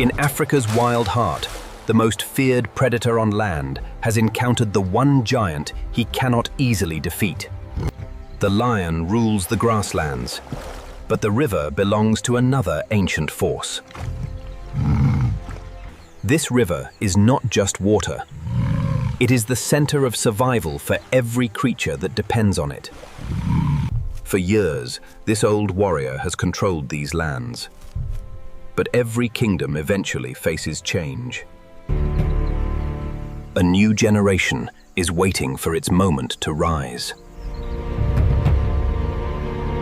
In Africa's wild heart, the most feared predator on land has encountered the one giant he cannot easily defeat. The lion rules the grasslands, but the river belongs to another ancient force. This river is not just water. It is the center of survival for every creature that depends on it. For years, this old warrior has controlled these lands. But every kingdom eventually faces change. A new generation is waiting for its moment to rise.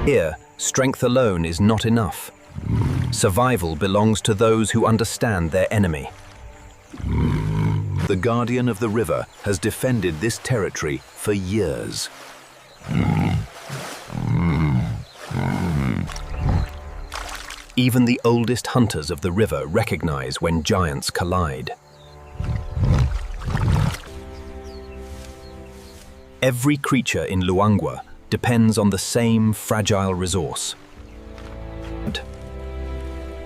Here, strength alone is not enough. Survival belongs to those who understand their enemy. The guardian of the river has defended this territory for years. Even the oldest hunters of the river recognize when giants collide. Every creature in Luangwa depends on the same fragile resource.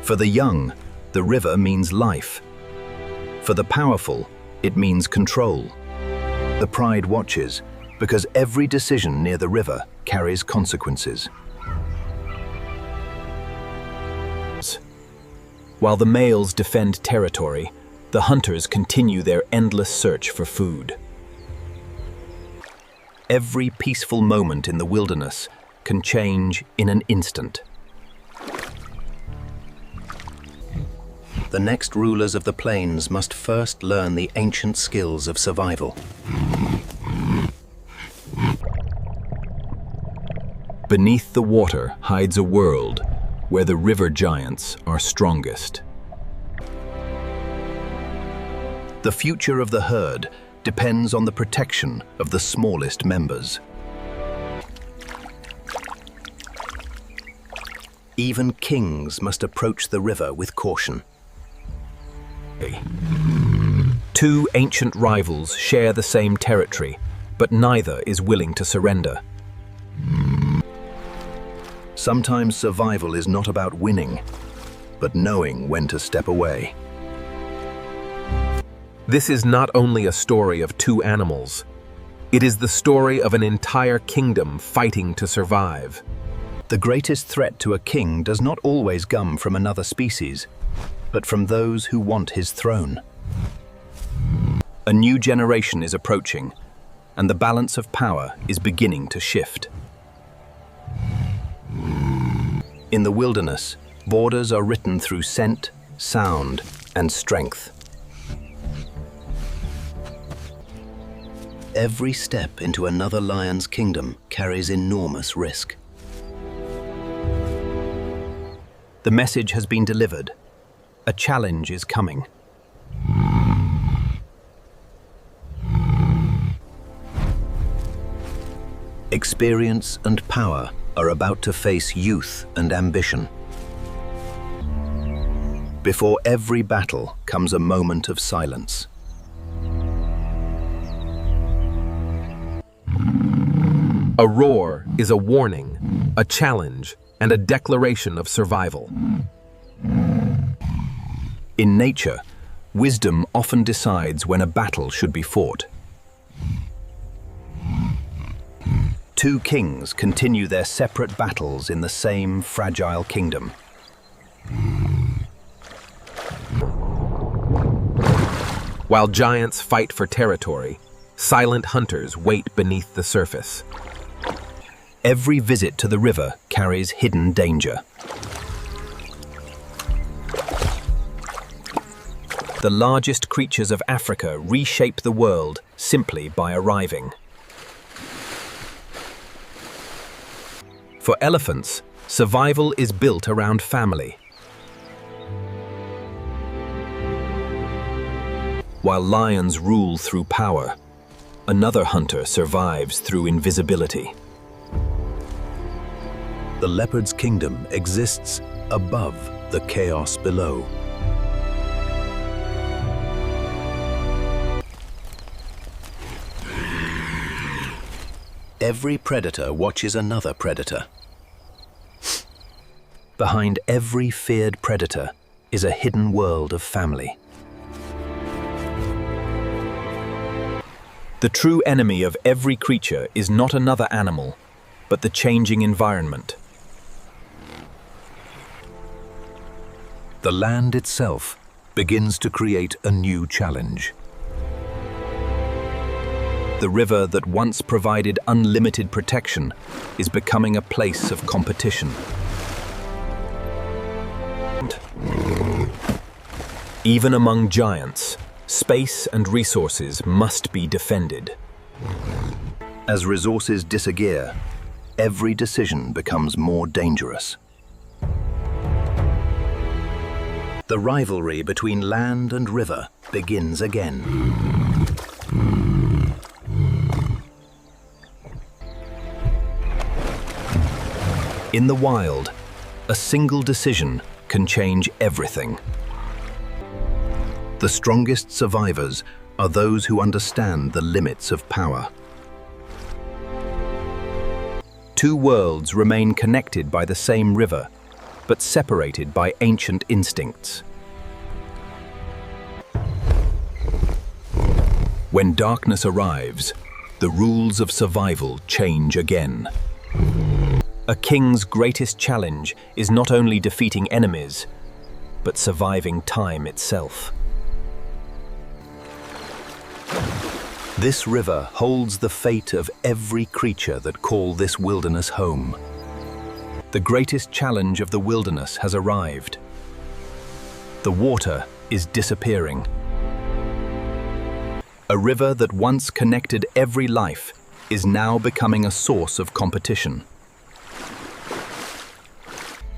For the young, the river means life. For the powerful, it means control. The pride watches because every decision near the river carries consequences. While the males defend territory, the hunters continue their endless search for food. Every peaceful moment in the wilderness can change in an instant. The next rulers of the plains must first learn the ancient skills of survival. Beneath the water hides a world where the river giants are strongest. The future of the herd depends on the protection of the smallest members. Even kings must approach the river with caution. Two ancient rivals share the same territory, but neither is willing to surrender. Sometimes survival is not about winning, but knowing when to step away. This is not only a story of two animals. It is the story of an entire kingdom fighting to survive. The greatest threat to a king does not always come from another species, but from those who want his throne. A new generation is approaching, and the balance of power is beginning to shift. In the wilderness, borders are written through scent, sound, and strength. Every step into another lion's kingdom carries enormous risk. The message has been delivered. A challenge is coming. Experience and power are about to face youth and ambition. Before every battle comes a moment of silence. A roar is a warning, a challenge, and a declaration of survival. In nature, wisdom often decides when a battle should be fought. Two kings continue their separate battles in the same fragile kingdom. While giants fight for territory, silent hunters wait beneath the surface. Every visit to the river carries hidden danger. The largest creatures of Africa reshape the world simply by arriving. For elephants, survival is built around family. While lions rule through power, another hunter survives through invisibility. The leopard's kingdom exists above the chaos below. Every predator watches another predator. Behind every feared predator is a hidden world of family. The true enemy of every creature is not another animal, but the changing environment. The land itself begins to create a new challenge. The river that once provided unlimited protection is becoming a place of competition. Even among giants, space and resources must be defended. As resources disappear, every decision becomes more dangerous. The rivalry between land and river begins again. In the wild, a single decision can change everything. The strongest survivors are those who understand the limits of power. Two worlds remain connected by the same river, but separated by ancient instincts. When darkness arrives, the rules of survival change again. A king's greatest challenge is not only defeating enemies, but surviving time itself. This river holds the fate of every creature that call this wilderness home. The greatest challenge of the wilderness has arrived. The water is disappearing. A river that once connected every life is now becoming a source of competition.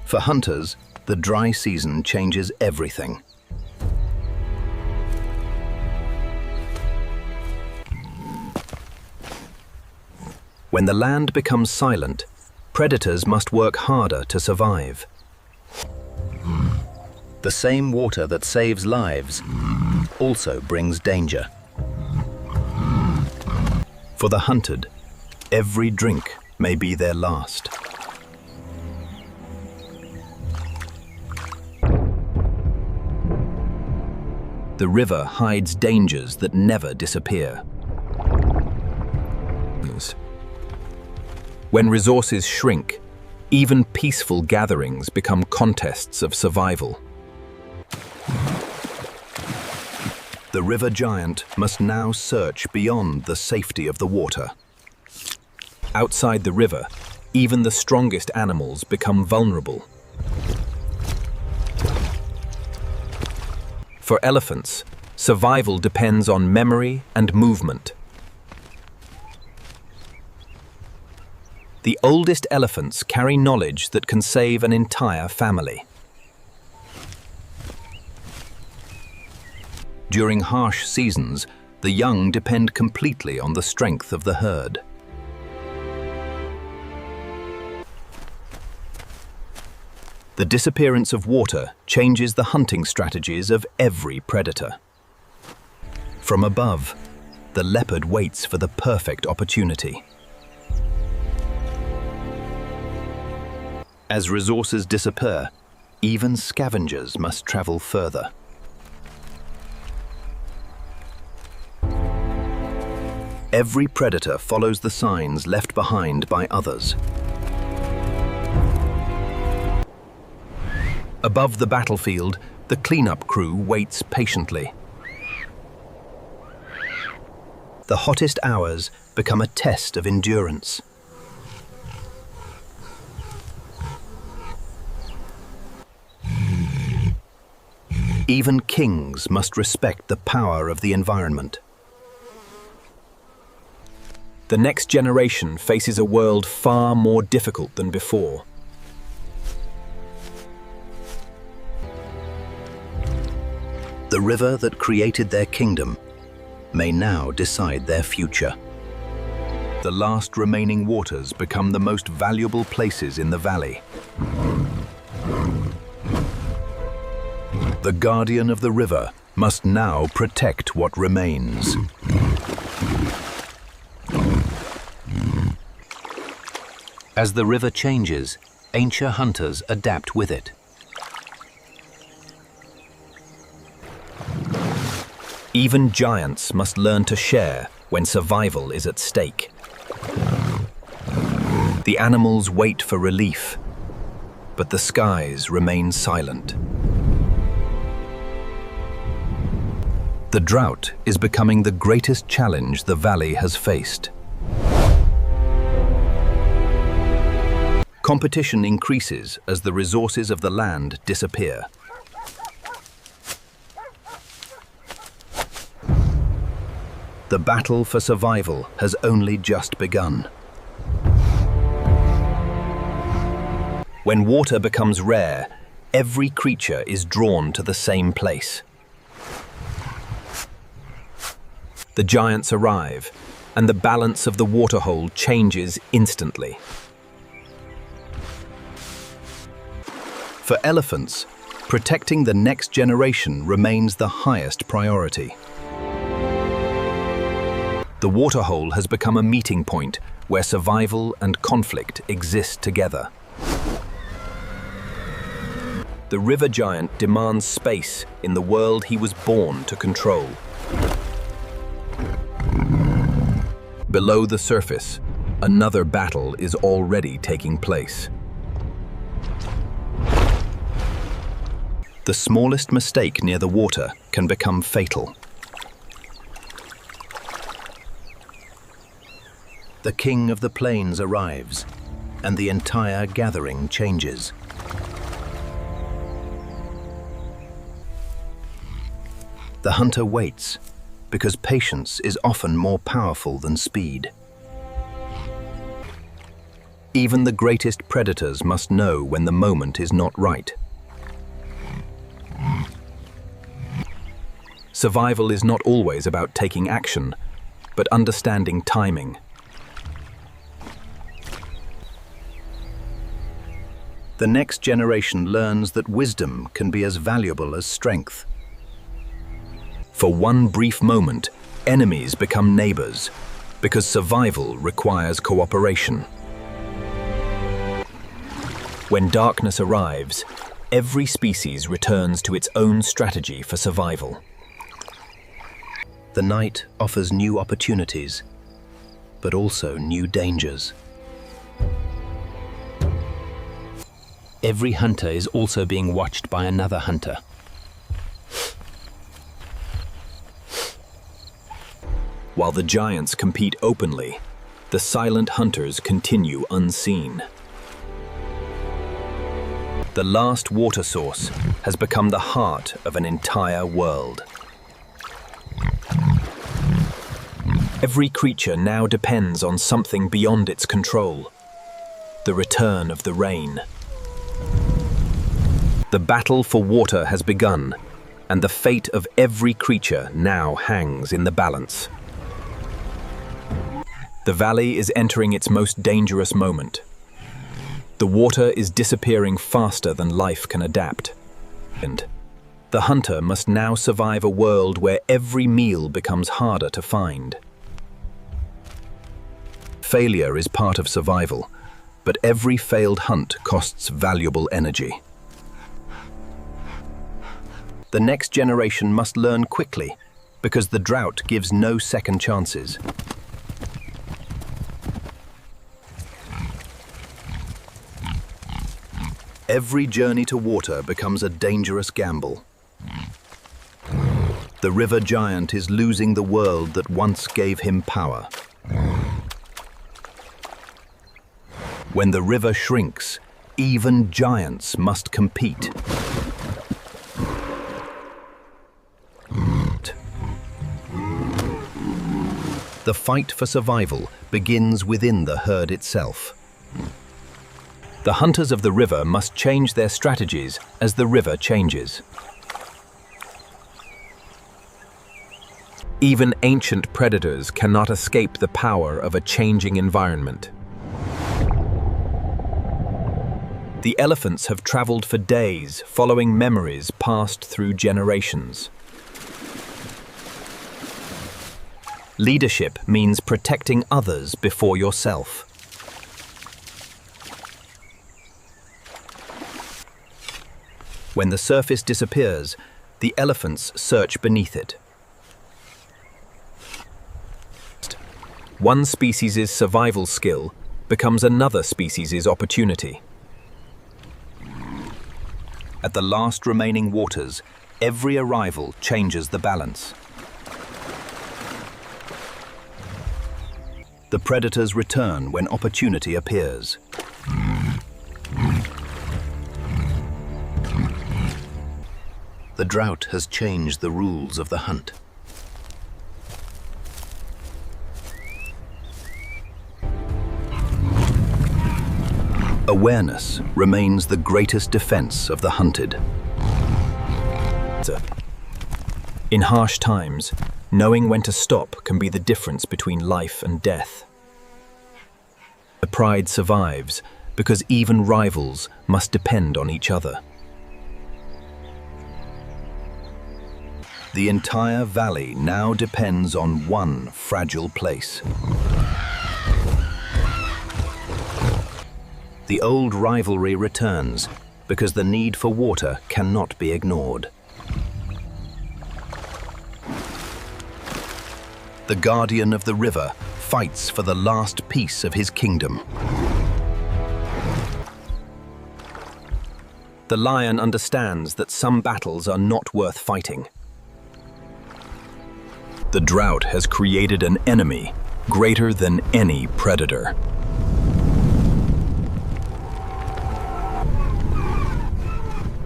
For hunters, the dry season changes everything. When the land becomes silent, predators must work harder to survive. The same water that saves lives also brings danger. For the hunted, every drink may be their last. The river hides dangers that never disappear. When resources shrink, even peaceful gatherings become contests of survival. The river giant must now search beyond the safety of the water. Outside the river, even the strongest animals become vulnerable. For elephants, survival depends on memory and movement. The oldest elephants carry knowledge that can save an entire family. During harsh seasons, the young depend completely on the strength of the herd. The disappearance of water changes the hunting strategies of every predator. From above, the leopard waits for the perfect opportunity. As resources disappear, even scavengers must travel further. Every predator follows the signs left behind by others. Above the battlefield, the cleanup crew waits patiently. The hottest hours become a test of endurance. Even kings must respect the power of the environment. The next generation faces a world far more difficult than before. The river that created their kingdom may now decide their future. The last remaining waters become the most valuable places in the valley. The guardian of the river must now protect what remains. As the river changes, ancient hunters adapt with it. Even giants must learn to share when survival is at stake. The animals wait for relief, but the skies remain silent. The drought is becoming the greatest challenge the valley has faced. Competition increases as the resources of the land disappear. The battle for survival has only just begun. When water becomes rare, every creature is drawn to the same place. The giants arrive, and the balance of the waterhole changes instantly. For elephants, protecting the next generation remains the highest priority. The waterhole has become a meeting point where survival and conflict exist together. The river giant demands space in the world he was born to control. Below the surface, another battle is already taking place. The smallest mistake near the water can become fatal. The king of the plains arrives, and the entire gathering changes. The hunter waits, because patience is often more powerful than speed. Even the greatest predators must know when the moment is not right. Survival is not always about taking action, but understanding timing. The next generation learns that wisdom can be as valuable as strength. For one brief moment, enemies become neighbors, because survival requires cooperation. When darkness arrives, every species returns to its own strategy for survival. The night offers new opportunities, but also new dangers. Every hunter is also being watched by another hunter. While the giants compete openly, the silent hunters continue unseen. The last water source has become the heart of an entire world. Every creature now depends on something beyond its control: the return of the rain. The battle for water has begun, and the fate of every creature now hangs in the balance. The valley is entering its most dangerous moment. The water is disappearing faster than life can adapt. And the hunter must now survive a world where every meal becomes harder to find. Failure is part of survival, but every failed hunt costs valuable energy. The next generation must learn quickly, because the drought gives no second chances. Every journey to water becomes a dangerous gamble. The river giant is losing the world that once gave him power. When the river shrinks, even giants must compete. The fight for survival begins within the herd itself. The hunters of the river must change their strategies as the river changes. Even ancient predators cannot escape the power of a changing environment. The elephants have traveled for days, following memories passed through generations. Leadership means protecting others before yourself. When the surface disappears, the elephants search beneath it. One species' survival skill becomes another species' opportunity. At the last remaining waters, every arrival changes the balance. The predators return when opportunity appears. The drought has changed the rules of the hunt. Awareness remains the greatest defense of the hunted. In harsh times, knowing when to stop can be the difference between life and death. The pride survives because even rivals must depend on each other. The entire valley now depends on one fragile place. The old rivalry returns because the need for water cannot be ignored. The guardian of the river fights for the last piece of his kingdom. The lion understands that some battles are not worth fighting. The drought has created an enemy greater than any predator.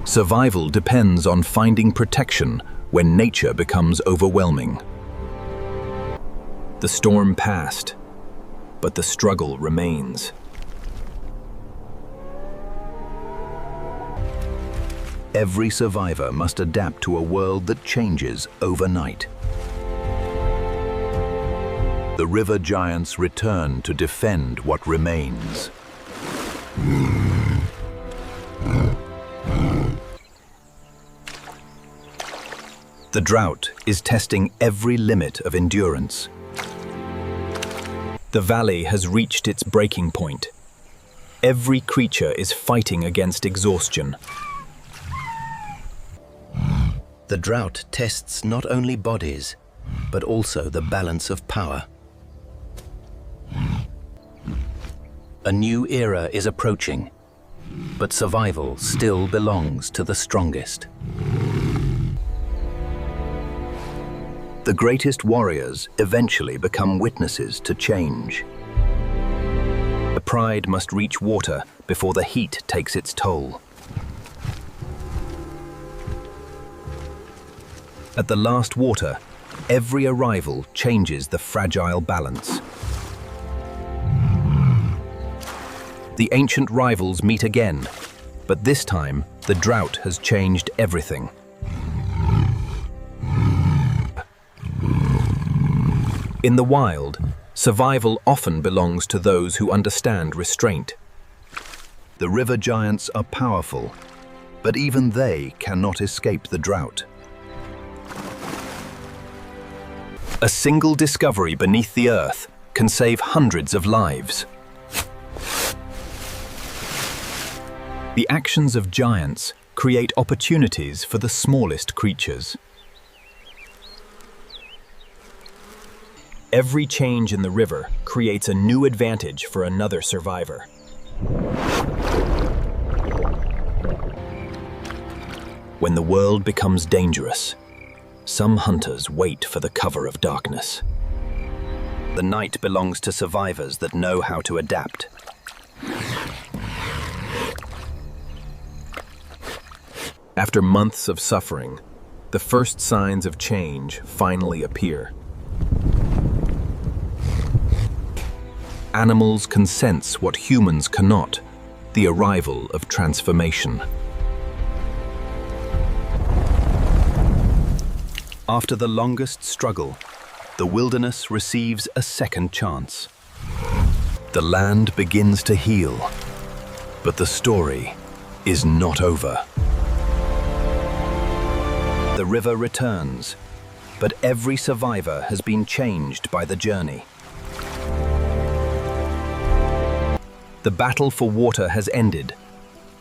Survival depends on finding protection when nature becomes overwhelming. The storm passed, but the struggle remains. Every survivor must adapt to a world that changes overnight. The river giants return to defend what remains. The drought is testing every limit of endurance. The valley has reached its breaking point. Every creature is fighting against exhaustion. The drought tests not only bodies, but also the balance of power. A new era is approaching, but survival still belongs to the strongest. The greatest warriors eventually become witnesses to change. The pride must reach water before the heat takes its toll. At the last water, every arrival changes the fragile balance. The ancient rivals meet again, but this time the drought has changed everything. In the wild, survival often belongs to those who understand restraint. The river giants are powerful, but even they cannot escape the drought. A single discovery beneath the earth can save hundreds of lives. The actions of giants create opportunities for the smallest creatures. Every change in the river creates a new advantage for another survivor. When the world becomes dangerous, some hunters wait for the cover of darkness. The night belongs to survivors that know how to adapt. After months of suffering, the first signs of change finally appear. Animals can sense what humans cannot, the arrival of transformation. After the longest struggle, the wilderness receives a second chance. The land begins to heal, but the story is not over. The river returns, but every survivor has been changed by the journey. The battle for water has ended,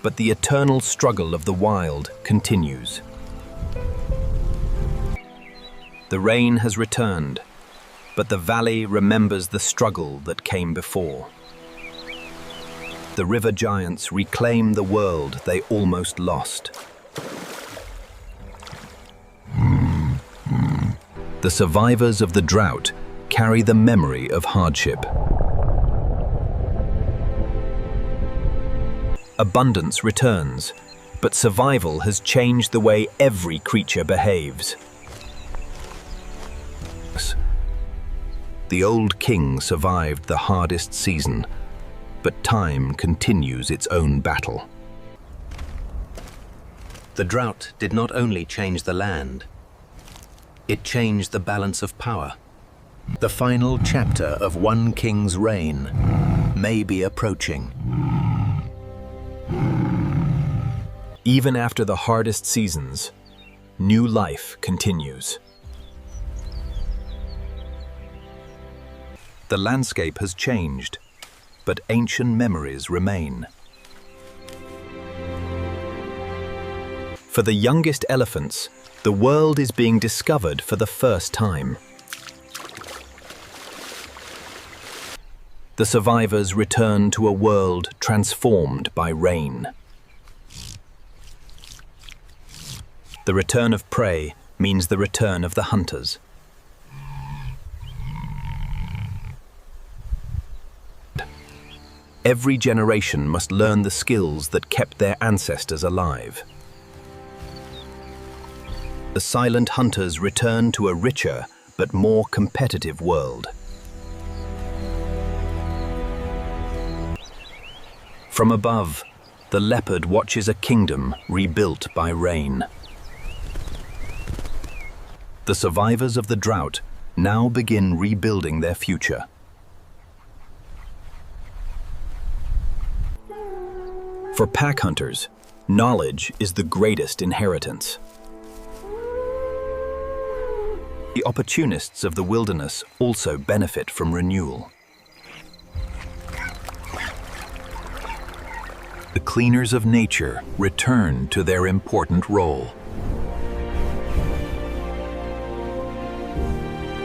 but the eternal struggle of the wild continues. The rain has returned, but the valley remembers the struggle that came before. The river giants reclaim the world they almost lost. The survivors of the drought carry the memory of hardship. Abundance returns, but survival has changed the way every creature behaves. The old king survived the hardest season, but time continues its own battle. The drought did not only change the land, it changed the balance of power. The final chapter of one king's reign may be approaching. Even after the hardest seasons, new life continues. The landscape has changed, but ancient memories remain. For the youngest elephants, the world is being discovered for the first time. The survivors return to a world transformed by rain. The return of prey means the return of the hunters. Every generation must learn the skills that kept their ancestors alive. The silent hunters return to a richer but more competitive world. From above, the leopard watches a kingdom rebuilt by rain. The survivors of the drought now begin rebuilding their future. For pack hunters, knowledge is the greatest inheritance. The opportunists of the wilderness also benefit from renewal. The cleaners of nature return to their important role.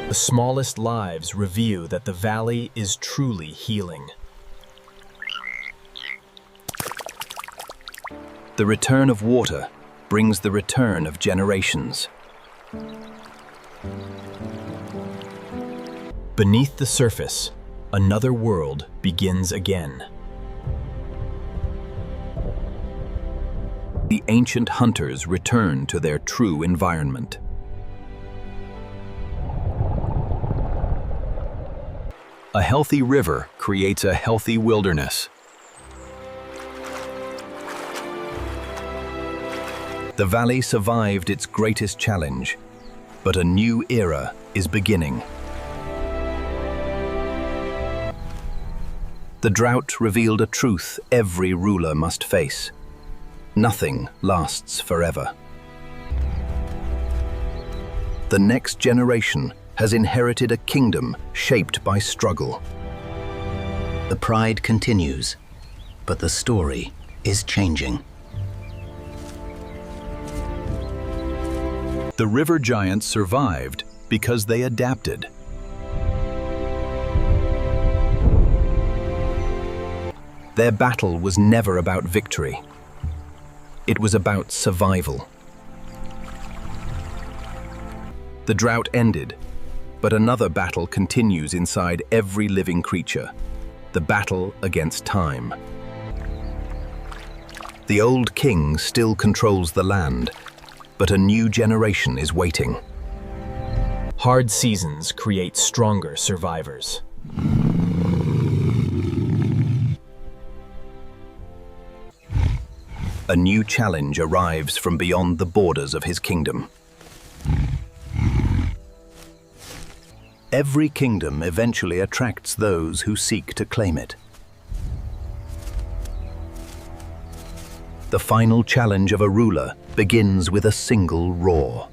The smallest lives reveal that the valley is truly healing. The return of water brings the return of generations. Beneath the surface, another world begins again. The ancient hunters return to their true environment. A healthy river creates a healthy wilderness. The valley survived its greatest challenge, but a new era is beginning. The drought revealed a truth every ruler must face. Nothing lasts forever. The next generation has inherited a kingdom shaped by struggle. The pride continues, but the story is changing. The river giants survived because they adapted. Their battle was never about victory. It was about survival. The drought ended, but another battle continues inside every living creature, the battle against time. The old king still controls the land, but a new generation is waiting. Hard seasons create stronger survivors. A new challenge arrives from beyond the borders of his kingdom. Every kingdom eventually attracts those who seek to claim it. The final challenge of a ruler begins with a single roar.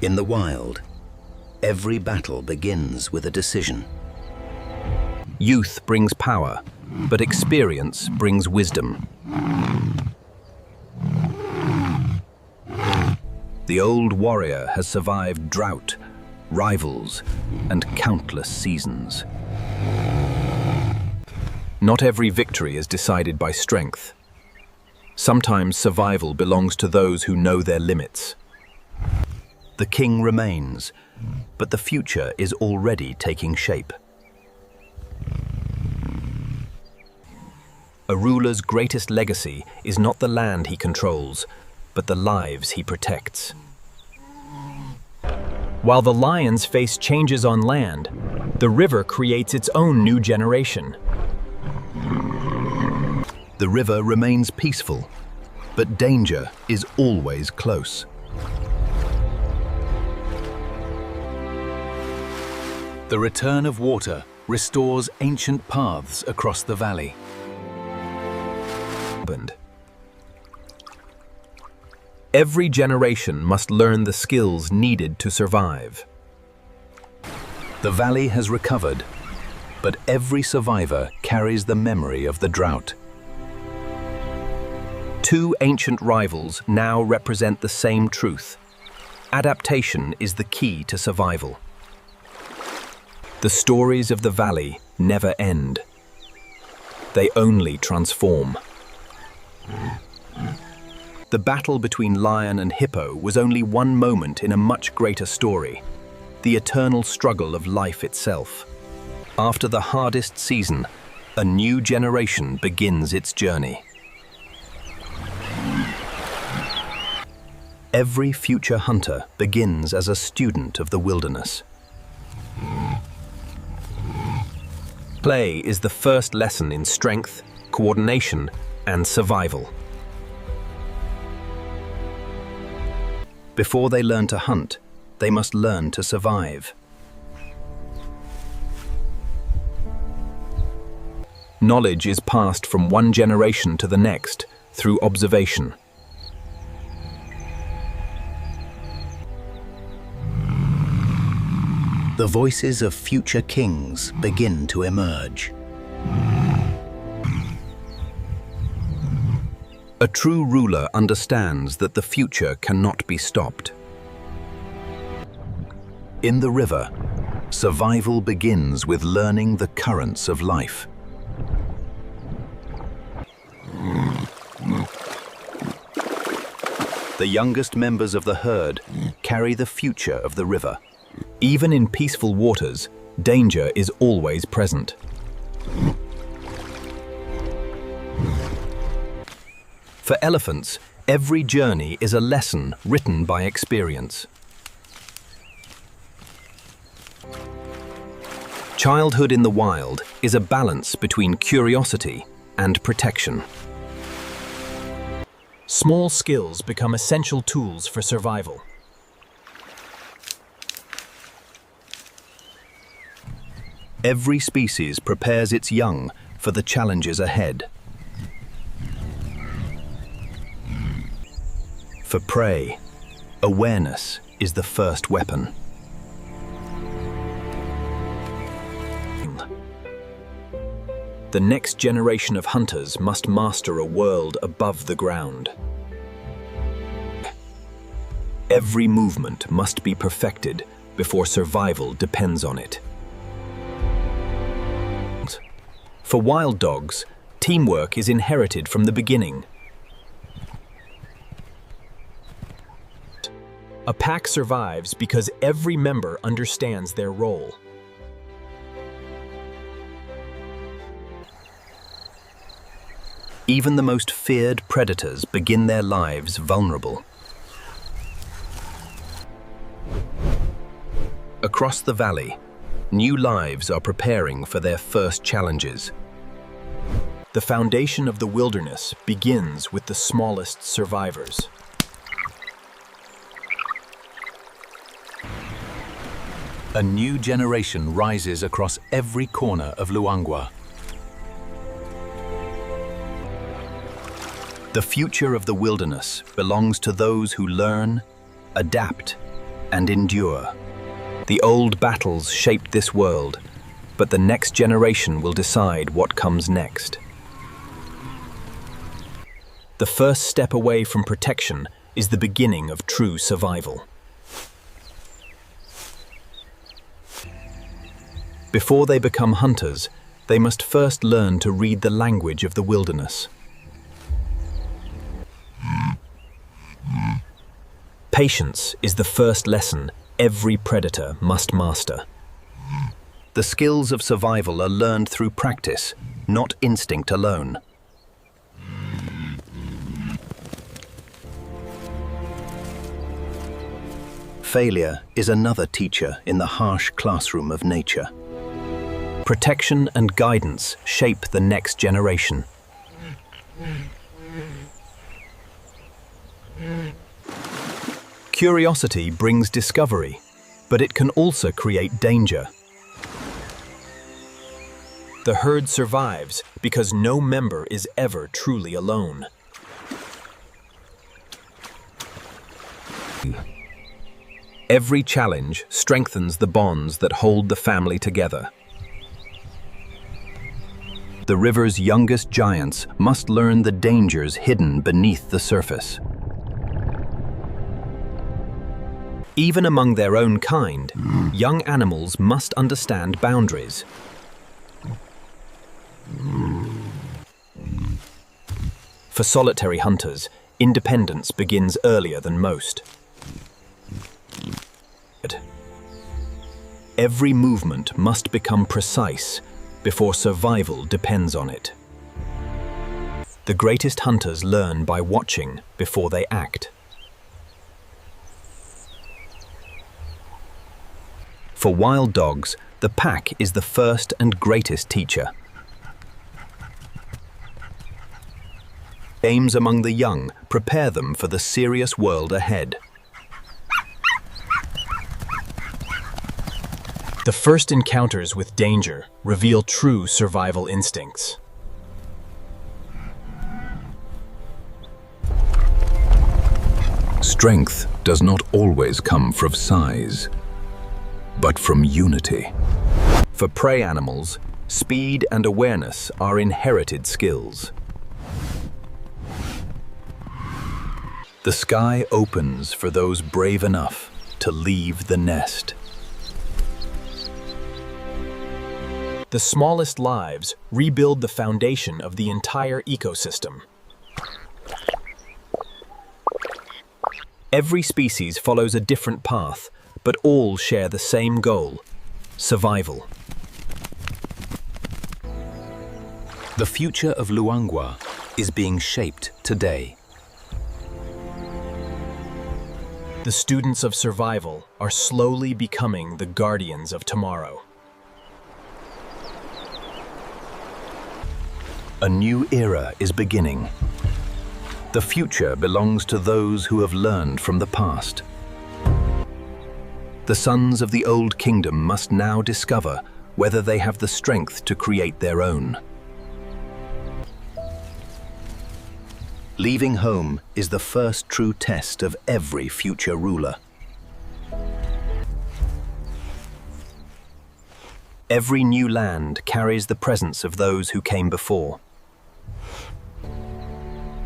In the wild, every battle begins with a decision. Youth brings power, but experience brings wisdom. The old warrior has survived drought, rivals, and countless seasons. Not every victory is decided by strength. Sometimes survival belongs to those who know their limits. The king remains, but the future is already taking shape. A ruler's greatest legacy is not the land he controls, but the lives he protects. While the lions face changes on land, the river creates its own new generation. The river remains peaceful, but danger is always close. The return of water restores ancient paths across the valley. Every generation must learn the skills needed to survive. The valley has recovered, but every survivor carries the memory of the drought. Two ancient rivals now represent the same truth. Adaptation is the key to survival. The stories of the valley never end. They only transform. The battle between lion and hippo was only one moment in a much greater story, the eternal struggle of life itself. After the hardest season, a new generation begins its journey. Every future hunter begins as a student of the wilderness. Play is the first lesson in strength, coordination, and survival. Before they learn to hunt, they must learn to survive. Knowledge is passed from one generation to the next through observation. The voices of future kings begin to emerge. A true ruler understands that the future cannot be stopped. In the river, survival begins with learning the currents of life. The youngest members of the herd carry the future of the river. Even in peaceful waters, danger is always present. For elephants, every journey is a lesson written by experience. Childhood in the wild is a balance between curiosity and protection. Small skills become essential tools for survival. Every species prepares its young for the challenges ahead. For prey, awareness is the first weapon. The next generation of hunters must master a world above the ground. Every movement must be perfected before survival depends on it. For wild dogs, teamwork is inherited from the beginning. A pack survives because every member understands their role. Even the most feared predators begin their lives vulnerable. Across the valley, new lives are preparing for their first challenges. The foundation of the wilderness begins with the smallest survivors. A new generation rises across every corner of Luangwa. The future of the wilderness belongs to those who learn, adapt, and endure. The old battles shaped this world, but the next generation will decide what comes next. The first step away from protection is the beginning of true survival. Before they become hunters, they must first learn to read the language of the wilderness. Patience is the first lesson every predator must master. The skills of survival are learned through practice, not instinct alone. Failure is another teacher in the harsh classroom of nature. Protection and guidance shape the next generation. Curiosity brings discovery, but it can also create danger. The herd survives because no member is ever truly alone. Every challenge strengthens the bonds that hold the family together. The river's youngest giants must learn the dangers hidden beneath the surface. Even among their own kind, young animals must understand boundaries. For solitary hunters, independence begins earlier than most. Every movement must become precise before survival depends on it. The greatest hunters learn by watching before they act. For wild dogs, the pack is the first and greatest teacher. Games among the young prepare them for the serious world ahead. The first encounters with danger reveal true survival instincts. Strength does not always come from size, but from unity. For prey animals, speed and awareness are inherited skills. The sky opens for those brave enough to leave the nest. The smallest lives rebuild the foundation of the entire ecosystem. Every species follows a different path, but all share the same goal: survival. The future of Luangwa is being shaped today. The students of survival are slowly becoming the guardians of tomorrow. A new era is beginning. The future belongs to those who have learned from the past. The sons of the old kingdom must now discover whether they have the strength to create their own. Leaving home is the first true test of every future ruler. Every new land carries the presence of those who came before.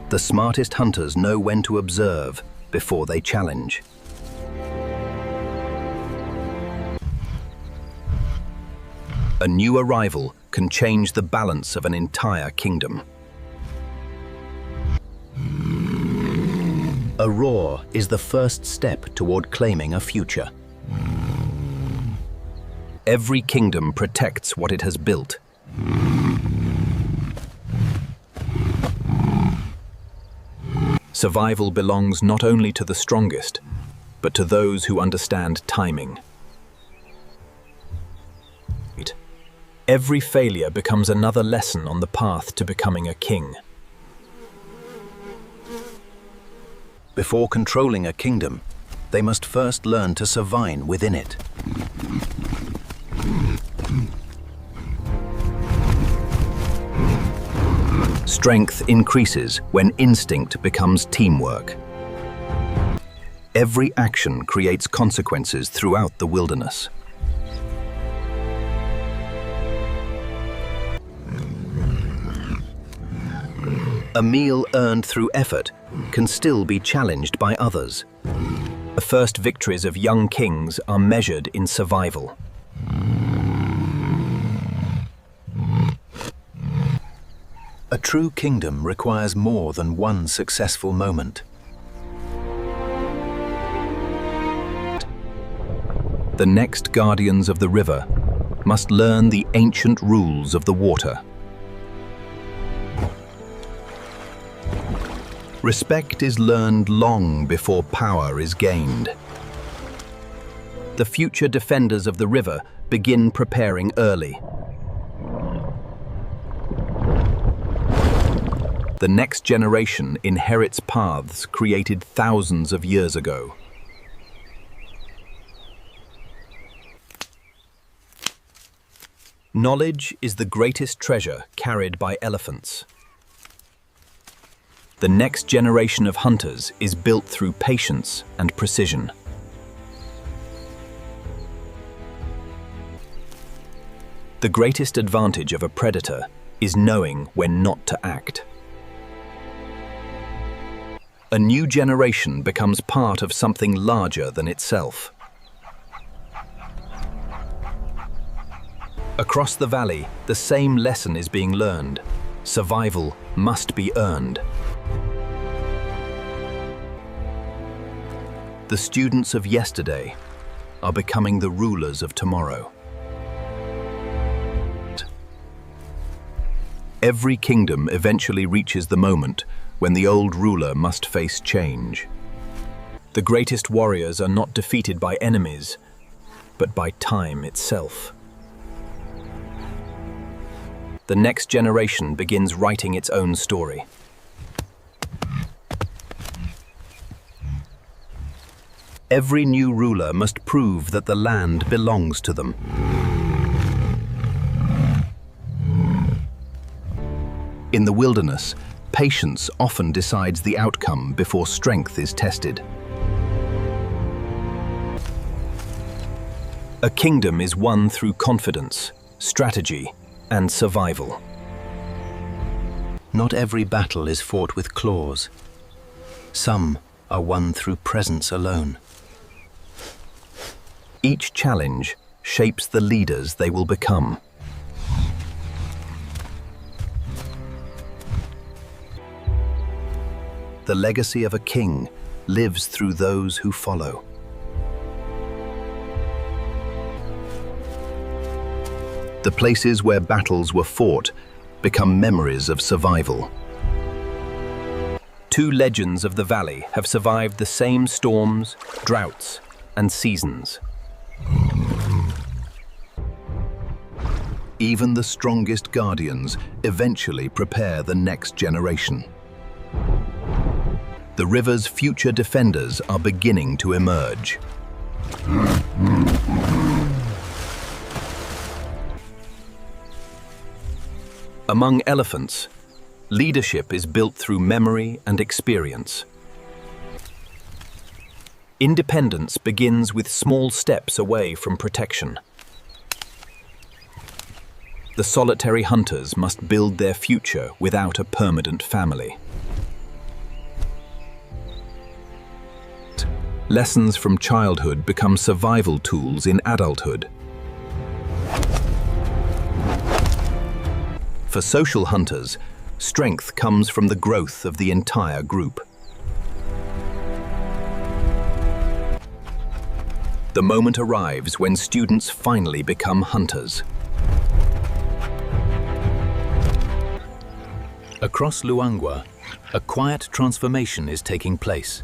The smartest hunters know when to observe before they challenge. A new arrival can change the balance of an entire kingdom. A roar is the first step toward claiming a future. Every kingdom protects what it has built. Survival belongs not only to the strongest, but to those who understand timing. Every failure becomes another lesson on the path to becoming a king. Before controlling a kingdom, they must first learn to survive within it. Strength increases when instinct becomes teamwork. Every action creates consequences throughout the wilderness. A meal earned through effort can still be challenged by others. The first victories of young kings are measured in survival. A true kingdom requires more than one successful moment. The next guardians of the river must learn the ancient rules of the water. Respect is learned long before power is gained. The future defenders of the river begin preparing early. The next generation inherits paths created thousands of years ago. Knowledge is the greatest treasure carried by elephants. The next generation of hunters is built through patience and precision. The greatest advantage of a predator is knowing when not to act. A new generation becomes part of something larger than itself. Across the valley, the same lesson is being learned. Survival must be earned. The students of yesterday are becoming the rulers of tomorrow. Every kingdom eventually reaches the moment when the old ruler must face change. The greatest warriors are not defeated by enemies, but by time itself. The next generation begins writing its own story. Every new ruler must prove that the land belongs to them. In the wilderness, patience often decides the outcome before strength is tested. A kingdom is won through confidence, strategy, and survival. Not every battle is fought with claws. Some are won through presence alone. Each challenge shapes the leaders they will become. The legacy of a king lives through those who follow. The places where battles were fought become memories of survival. Two legends of the valley have survived the same storms, droughts, and seasons. Even the strongest guardians eventually prepare the next generation. The river's future defenders are beginning to emerge. Among elephants, leadership is built through memory and experience. Independence begins with small steps away from protection. The solitary hunters must build their future without a permanent family. Lessons from childhood become survival tools in adulthood. For social hunters, strength comes from the growth of the entire group. The moment arrives when students finally become hunters. Across Luangwa, a quiet transformation is taking place.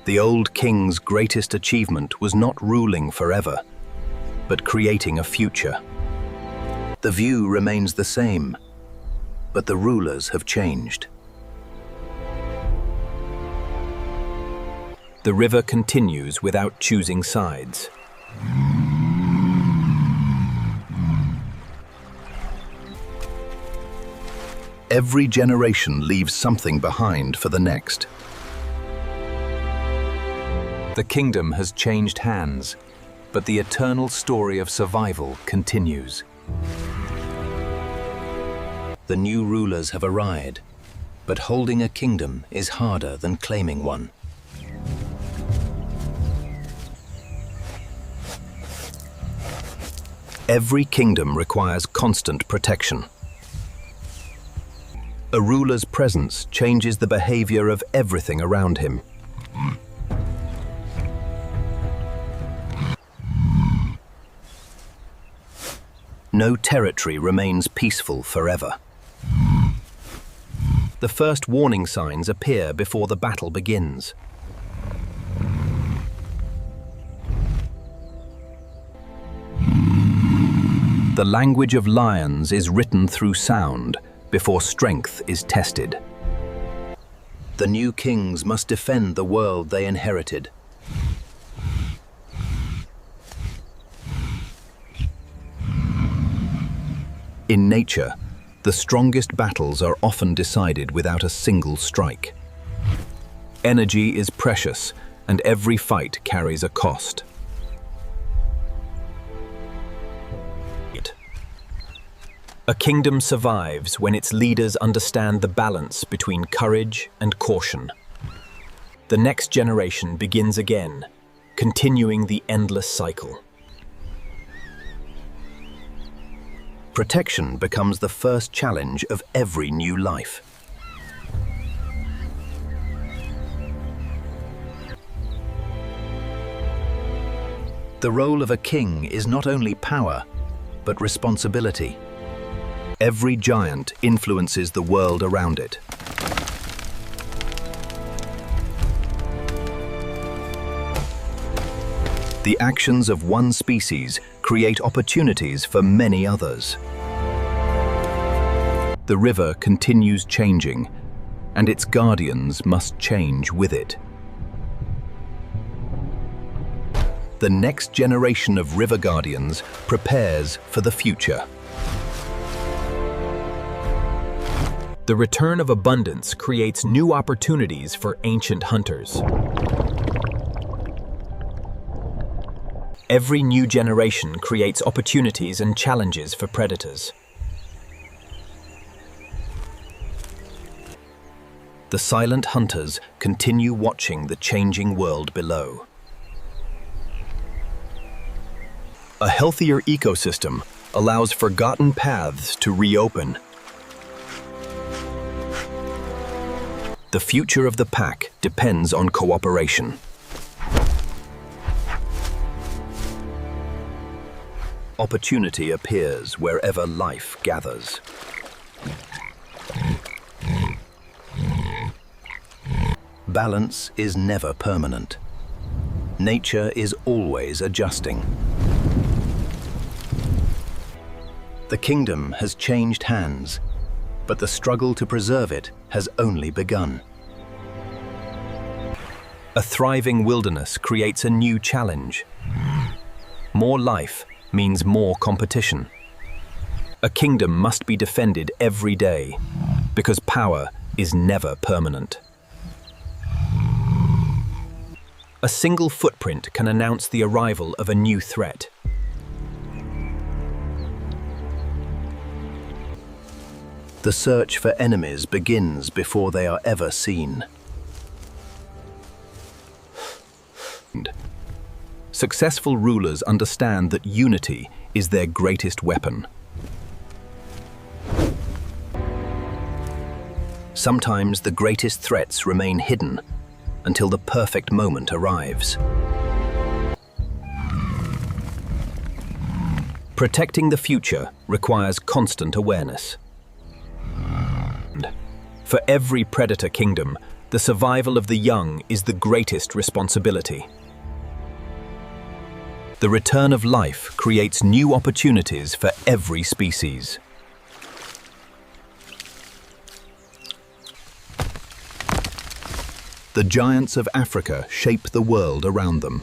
The old king's greatest achievement was not ruling forever, but creating a future. The view remains the same, but the rulers have changed. The river continues without choosing sides. Every generation leaves something behind for the next. The kingdom has changed hands, but the eternal story of survival continues. The new rulers have arrived, but holding a kingdom is harder than claiming one. Every kingdom requires constant protection. A ruler's presence changes the behavior of everything around him. No territory remains peaceful forever. The first warning signs appear before the battle begins. The language of lions is written through sound before strength is tested. The new kings must defend the world they inherited. In nature, the strongest battles are often decided without a single strike. Energy is precious, and every fight carries a cost. A kingdom survives when its leaders understand the balance between courage and caution. The next generation begins again, continuing the endless cycle. Protection becomes the first challenge of every new life. The role of a king is not only power, but responsibility. Every giant influences the world around it. The actions of one species create opportunities for many others. The river continues changing, and its guardians must change with it. The next generation of river guardians prepares for the future. The return of abundance creates new opportunities for ancient hunters. Every new generation creates opportunities and challenges for predators. The silent hunters continue watching the changing world below. A healthier ecosystem allows forgotten paths to reopen. The future of the pack depends on cooperation. Opportunity appears wherever life gathers. Balance is never permanent. Nature is always adjusting. The kingdom has changed hands, but the struggle to preserve it has only begun. A thriving wilderness creates a new challenge. More life means more competition. A kingdom must be defended every day, because power is never permanent. A single footprint can announce the arrival of a new threat. The search for enemies begins before they are ever seen. Successful rulers understand that unity is their greatest weapon. Sometimes the greatest threats remain hidden until the perfect moment arrives. Protecting the future requires constant awareness. For every predator kingdom, the survival of the young is the greatest responsibility. The return of life creates new opportunities for every species. The giants of Africa shape the world around them.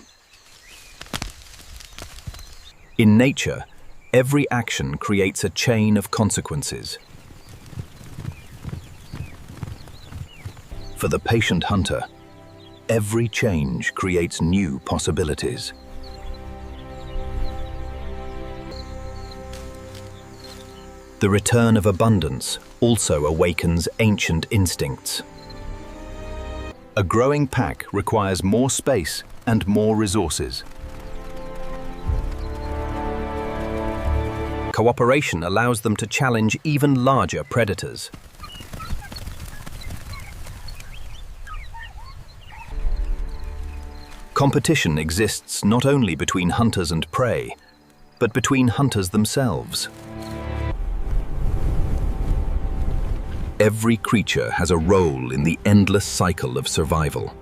In nature, every action creates a chain of consequences. For the patient hunter, every change creates new possibilities. The return of abundance also awakens ancient instincts. A growing pack requires more space and more resources. Cooperation allows them to challenge even larger predators. Competition exists not only between hunters and prey, but between hunters themselves. Every creature has a role in the endless cycle of survival.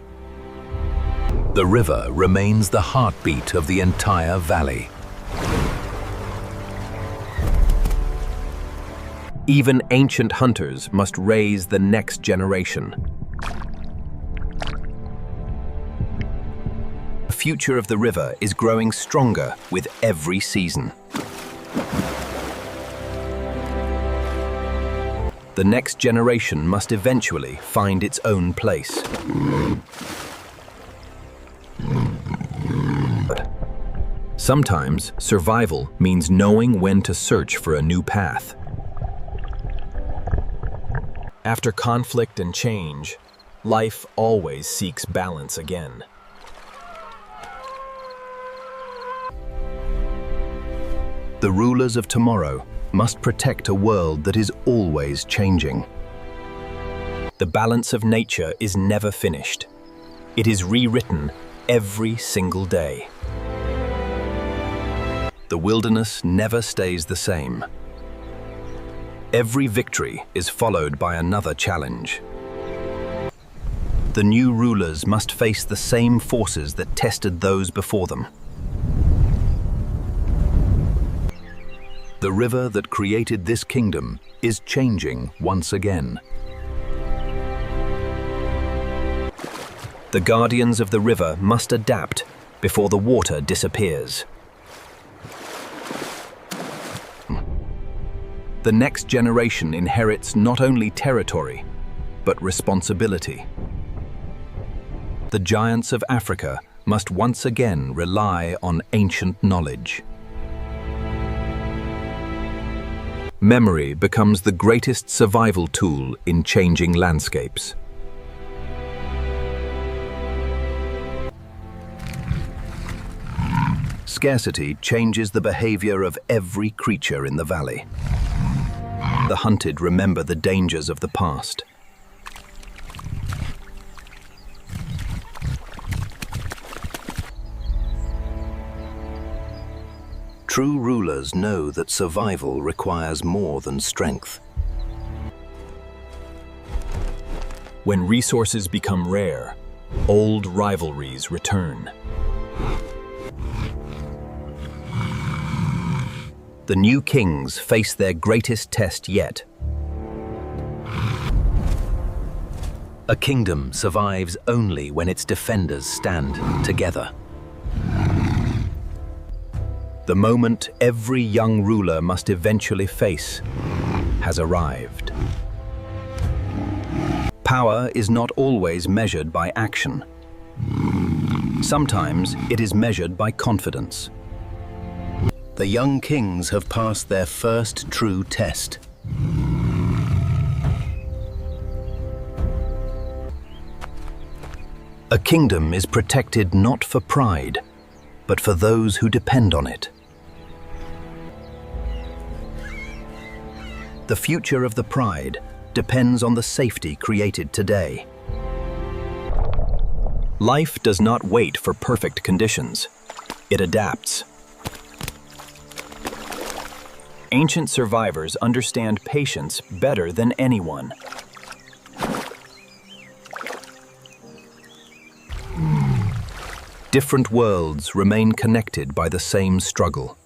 The river remains the heartbeat of the entire valley. Even ancient hunters must raise the next generation. The future of the river is growing stronger with every season. The next generation must eventually find its own place. Sometimes survival means knowing when to search for a new path. After conflict and change, life always seeks balance again. The rulers of tomorrow must protect a world that is always changing. The balance of nature is never finished. It is rewritten every single day. The wilderness never stays the same. Every victory is followed by another challenge. The new rulers must face the same forces that tested those before them. The river that created this kingdom is changing once again. The guardians of the river must adapt before the water disappears. The next generation inherits not only territory, but responsibility. The giants of Africa must once again rely on ancient knowledge. Memory becomes the greatest survival tool in changing landscapes. Scarcity changes the behavior of every creature in the valley. The hunted remember the dangers of the past. True rulers know that survival requires more than strength. When resources become rare, old rivalries return. The new kings face their greatest test yet. A kingdom survives only when its defenders stand together. The moment every young ruler must eventually face has arrived. Power is not always measured by action. Sometimes it is measured by confidence. The young kings have passed their first true test. A kingdom is protected not for pride, but for those who depend on it. The future of the pride depends on the safety created today. Life does not wait for perfect conditions. It adapts. Ancient survivors understand patience better than anyone. Different worlds remain connected by the same struggle.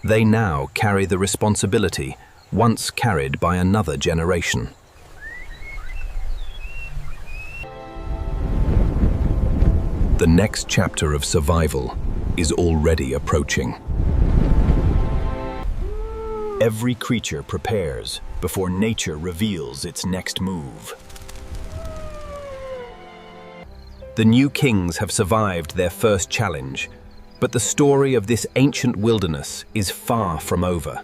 They now carry the responsibility once carried by another generation. The next chapter of survival is already approaching. Every creature prepares before nature reveals its next move. The new kings have survived their first challenge, But the story of this ancient wilderness is far from over.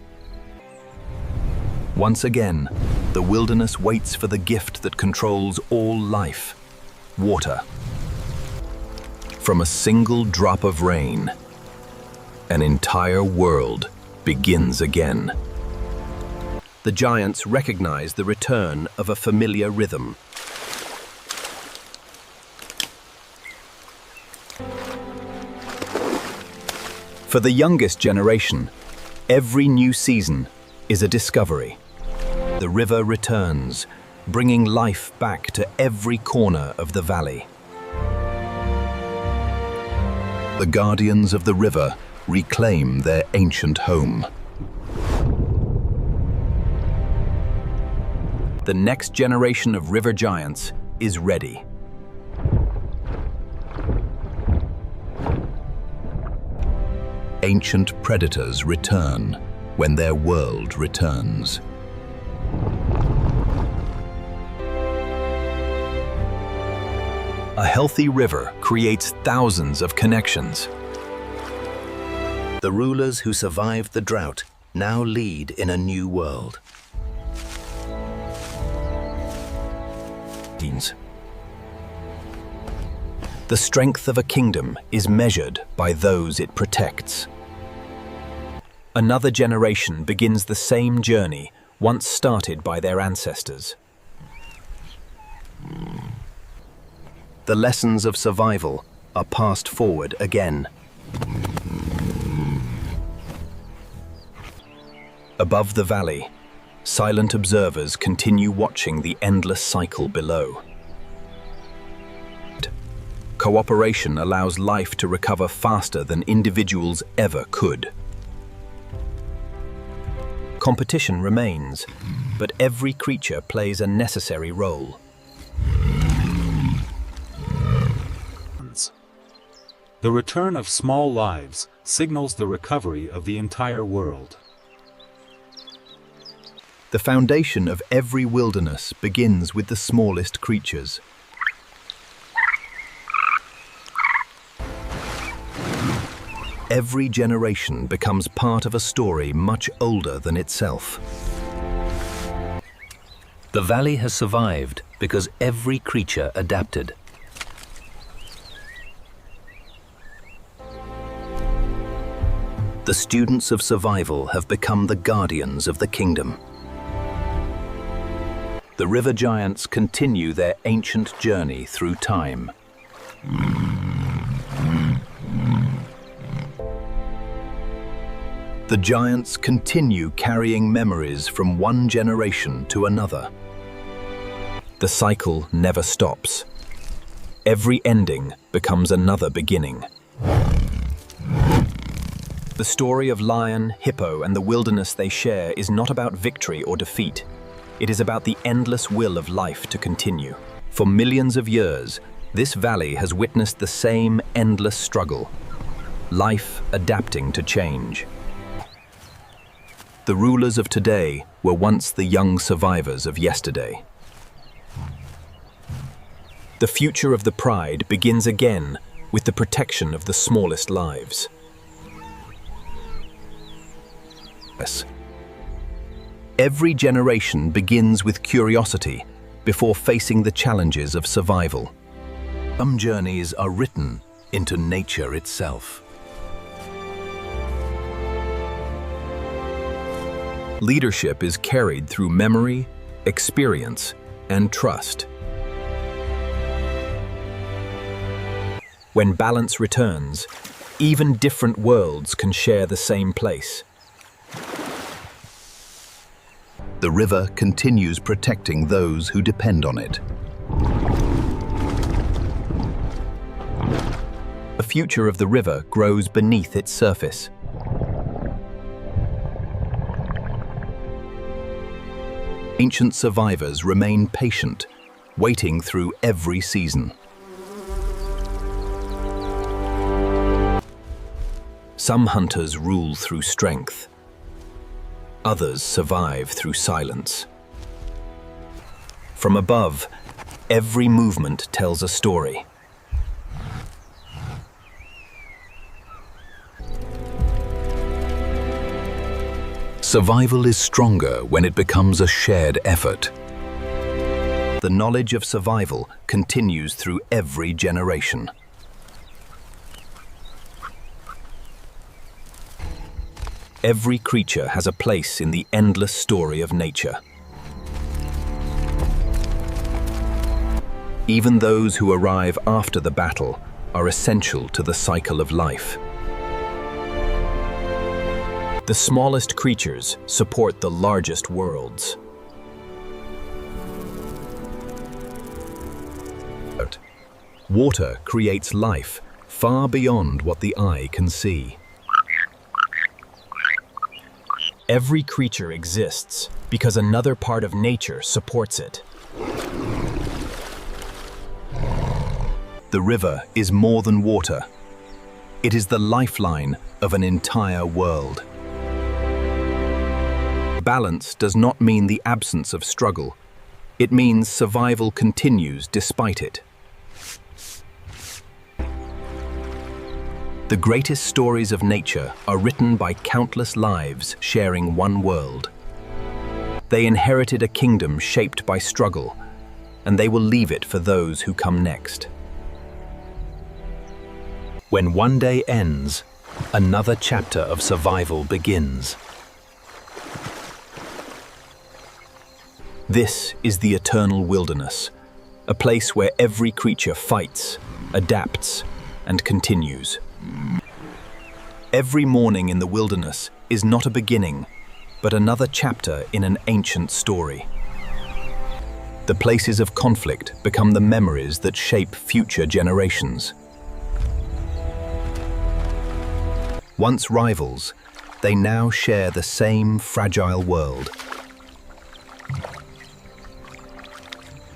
Once again, the wilderness waits for the gift that controls all life: water. From a single drop of rain, an entire world begins again. The giants recognize the return of a familiar rhythm. For the youngest generation, every new season is a discovery. The river returns, bringing life back to every corner of the valley. The guardians of the river reclaim their ancient home. The next generation of river giants is ready. Ancient predators return when their world returns. A healthy river creates thousands of connections. The rulers who survived the drought now lead in a new world. The strength of a kingdom is measured by those it protects. Another generation begins the same journey once started by their ancestors. The lessons of survival are passed forward again. Above the valley, silent observers continue watching the endless cycle below. Cooperation allows life to recover faster than individuals ever could. Competition remains, but every creature plays a necessary role. The return of small lives signals the recovery of the entire world. The foundation of every wilderness begins with the smallest creatures. Every generation becomes part of a story much older than itself. The valley has survived because every creature adapted. The students of survival have become the guardians of the kingdom. The river giants continue their ancient journey through time. The giants continue carrying memories from one generation to another. The cycle never stops. Every ending becomes another beginning. The story of lion, hippo, and the wilderness they share is not about victory or defeat. It is about the endless will of life to continue. For millions of years, this valley has witnessed the same endless struggle. Life adapting to change. The rulers of today were once the young survivors of yesterday. The future of the pride begins again with the protection of the smallest lives. Every generation begins with curiosity before facing the challenges of survival. Some journeys are written into nature itself. Leadership is carried through memory, experience, and trust. When balance returns, even different worlds can share the same place. The river continues protecting those who depend on it. The future of the river grows beneath its surface. Ancient survivors remain patient, waiting through every season. Some hunters rule through strength. Others survive through silence. From above, every movement tells a story. Survival is stronger when it becomes a shared effort. The knowledge of survival continues through every generation. Every creature has a place in the endless story of nature. Even those who arrive after the battle are essential to the cycle of life. The smallest creatures support the largest worlds. Water creates life far beyond what the eye can see. Every creature exists because another part of nature supports it. The river is more than water. It is the lifeline of an entire world. Balance does not mean the absence of struggle. It means survival continues despite it. The greatest stories of nature are written by countless lives sharing one world. They inherited a kingdom shaped by struggle, and they will leave it for those who come next. When one day ends, another chapter of survival begins. This is the eternal wilderness, a place where every creature fights, adapts, and continues. Every morning in the wilderness is not a beginning, but another chapter in an ancient story. The places of conflict become the memories that shape future generations. Once rivals, they now share the same fragile world.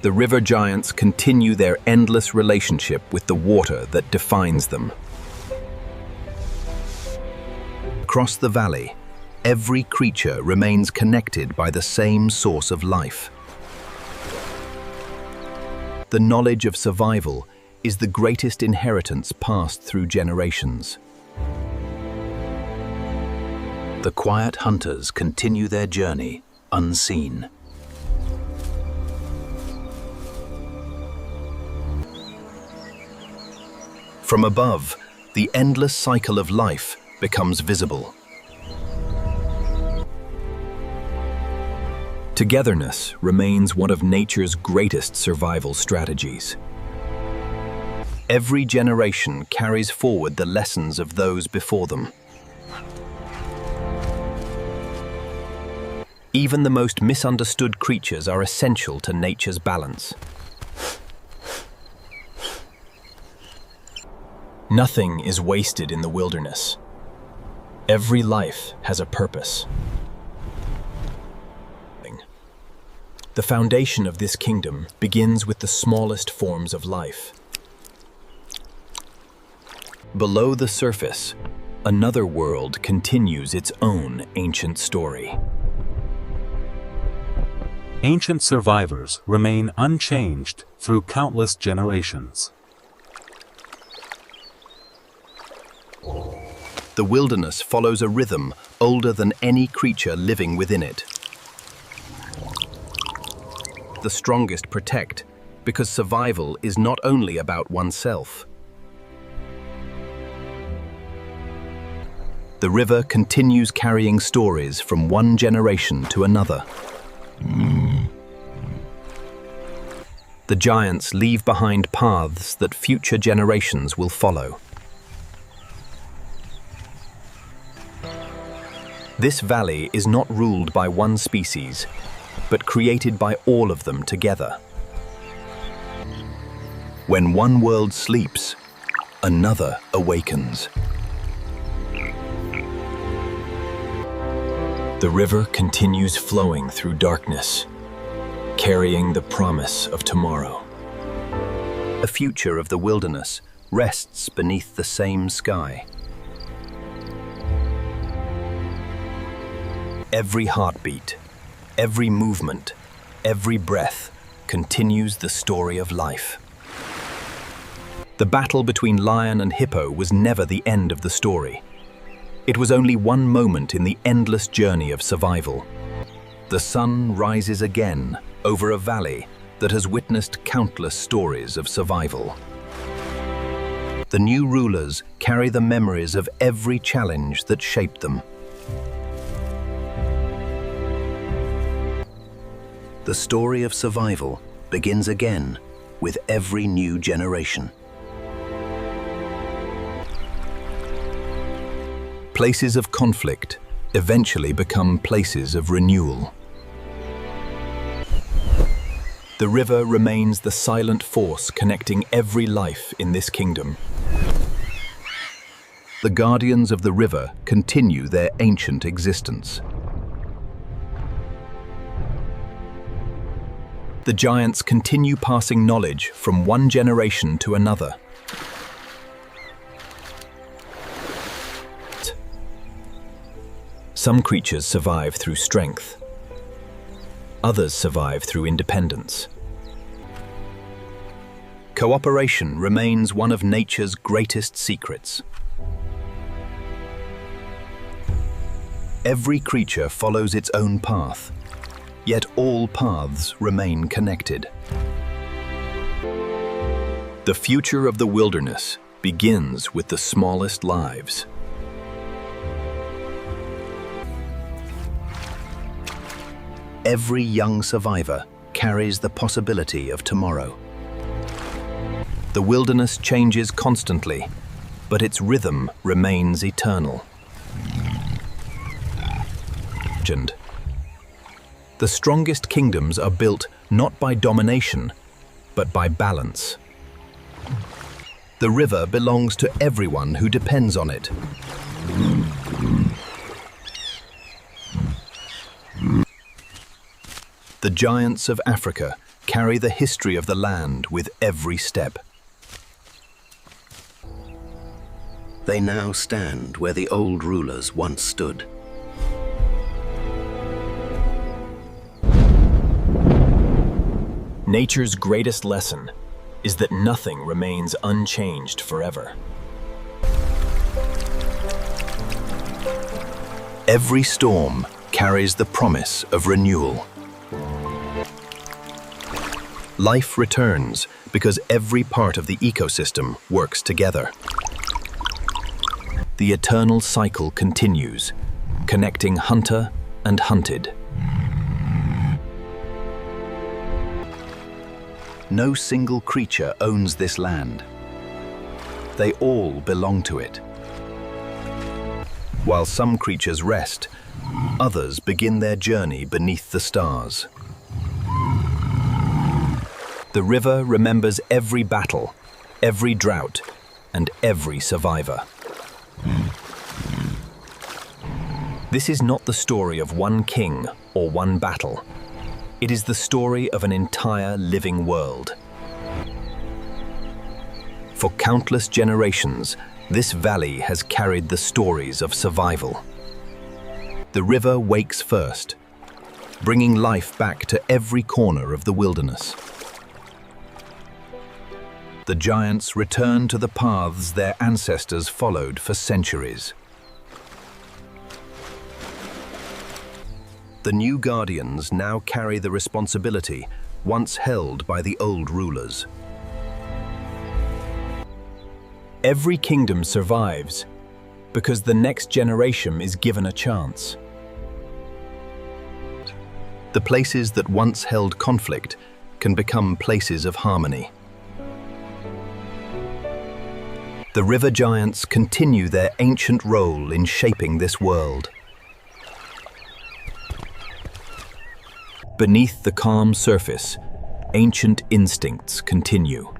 The river giants continue their endless relationship with the water that defines them. Across the valley, every creature remains connected by the same source of life. The knowledge of survival is the greatest inheritance passed through generations. The quiet hunters continue their journey unseen. From above, the endless cycle of life becomes visible. Togetherness remains one of nature's greatest survival strategies. Every generation carries forward the lessons of those before them. Even the most misunderstood creatures are essential to nature's balance. Nothing is wasted in the wilderness. Every life has a purpose. The foundation of this kingdom begins with the smallest forms of life. Below the surface, another world continues its own ancient story. Ancient survivors remain unchanged through countless generations. The wilderness follows a rhythm older than any creature living within it. The strongest protect, because survival is not only about oneself. The river continues carrying stories from one generation to another. The giants leave behind paths that future generations will follow. This valley is not ruled by one species, but created by all of them together. When one world sleeps, another awakens. The river continues flowing through darkness, carrying the promise of tomorrow. The future of the wilderness rests beneath the same sky. Every heartbeat, every movement, every breath continues the story of life. The battle between lion and hippo was never the end of the story. It was only one moment in the endless journey of survival. The sun rises again over a valley that has witnessed countless stories of survival. The new rulers carry the memories of every challenge that shaped them. The story of survival begins again with every new generation. Places of conflict eventually become places of renewal. The river remains the silent force connecting every life in this kingdom. The guardians of the river continue their ancient existence. The giants continue passing knowledge from one generation to another. Some creatures survive through strength. Others survive through independence. Cooperation remains one of nature's greatest secrets. Every creature follows its own path, yet all paths remain connected. The future of the wilderness begins with the smallest lives. Every young survivor carries the possibility of tomorrow. The wilderness changes constantly, but its rhythm remains eternal. The strongest kingdoms are built not by domination, but by balance. The river belongs to everyone who depends on it. The giants of Africa carry the history of the land with every step. They now stand where the old rulers once stood. Nature's greatest lesson is that nothing remains unchanged forever. Every storm carries the promise of renewal. Life returns because every part of the ecosystem works together. The eternal cycle continues, connecting hunter and hunted. No single creature owns this land. They all belong to it. While some creatures rest, others begin their journey beneath the stars. The river remembers every battle, every drought, and every survivor. This is not the story of one king or one battle. It is the story of an entire living world. For countless generations, this valley has carried the stories of survival. The river wakes first, bringing life back to every corner of the wilderness. The giants return to the paths their ancestors followed for centuries. The new guardians now carry the responsibility once held by the old rulers. Every kingdom survives because the next generation is given a chance. The places that once held conflict can become places of harmony. The river giants continue their ancient role in shaping this world. Beneath the calm surface, ancient instincts continue.